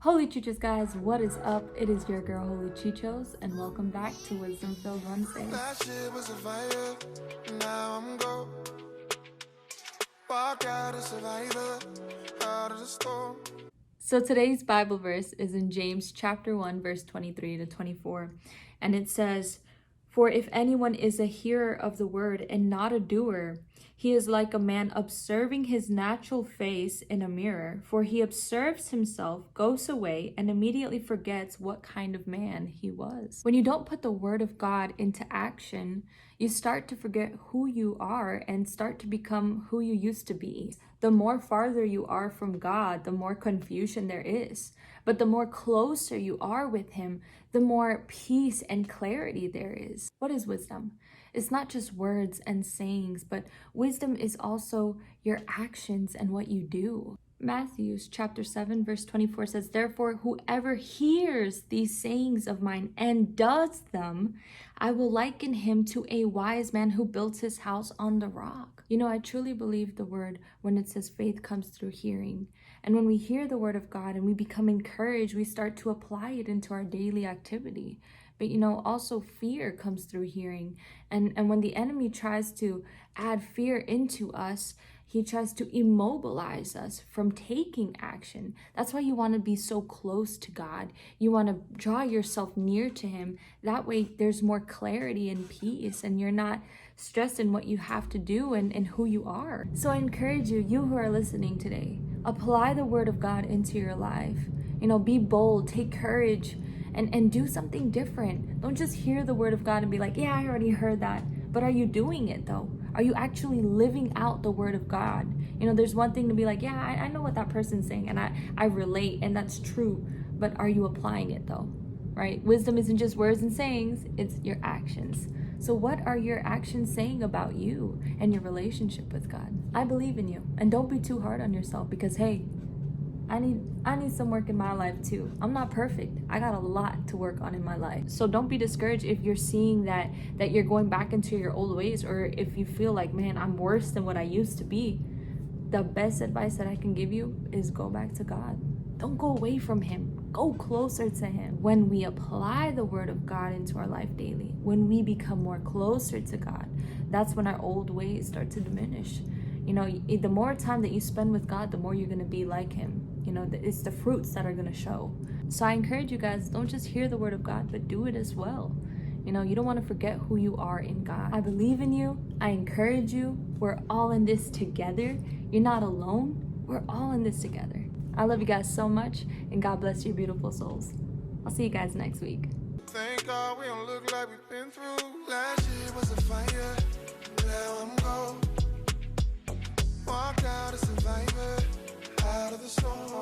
Holy Chichos, guys, what is up? It is your girl Holy Chichos, and welcome back to Wisdom Filled Wednesday. That shit was a fire, now I'm go. Walk out a survivor, out of the storm. So today's Bible verse is in James chapter 1, verse 23 to 24, and it says, "For if anyone is a hearer of the word and not a doer, he is like a man observing his natural face in a mirror. For he observes himself, goes away, and immediately forgets what kind of man he was." When you don't put the word of God into action, you start to forget who you are and start to become who you used to be. The more farther you are from God, the more confusion there is. But the more closer you are with Him, the more peace and clarity there is. What is wisdom? It's not just words and sayings, but wisdom is also your actions and what you do. Matthew chapter 7 verse 24 says, "Therefore, whoever hears these sayings of mine and does them, I will liken him to a wise man who built his house on the rock." You know, I truly believe the word when it says faith comes through hearing. And when we hear the word of God and we become encouraged, we start to apply it into our daily activity. But you know, also fear comes through hearing. And when the enemy tries to add fear into us, he tries to immobilize us from taking action. That's why you want to be so close to God. You want to draw yourself near to Him. That way there's more clarity and peace, and you're not stressed in what you have to do and who you are. So I encourage you who are listening today, apply the word of God into your life. You know, be bold, take courage, and do something different. Don't just hear the word of God and be like, yeah, I already heard that. But are you doing it though? Are you actually living out the word of God? You know, there's one thing to be like, yeah, I know what that person's saying and I relate and that's true. But are you applying it though? Right? Wisdom isn't just words and sayings, it's your actions. So what are your actions saying about you and your relationship with God? I believe in you. And don't be too hard on yourself because, hey, I need some work in my life too. I'm not perfect. I got a lot to work on in my life. So don't be discouraged if you're seeing that you're going back into your old ways, or if you feel like, man, I'm worse than what I used to be. The best advice that I can give you is go back to God. Don't go away from Him. Go closer to Him. When we apply the word of God into our life daily, when we become more closer to God, that's when our old ways start to diminish. You know, the more time that you spend with God, the more you're going to be like Him. You know, it's the fruits that are going to show. So I encourage you guys, don't just hear the word of God, but do it as well. You know, you don't want to forget who you are in God. I believe in you. I encourage you. We're all in this together. You're not alone. We're all in this together. I love you guys so much, and God bless your beautiful souls. I'll see you guys next week. Thank God we don't look like we've been through. Last year was a fire, now I'm go. Walk out a survivor, out of the storm.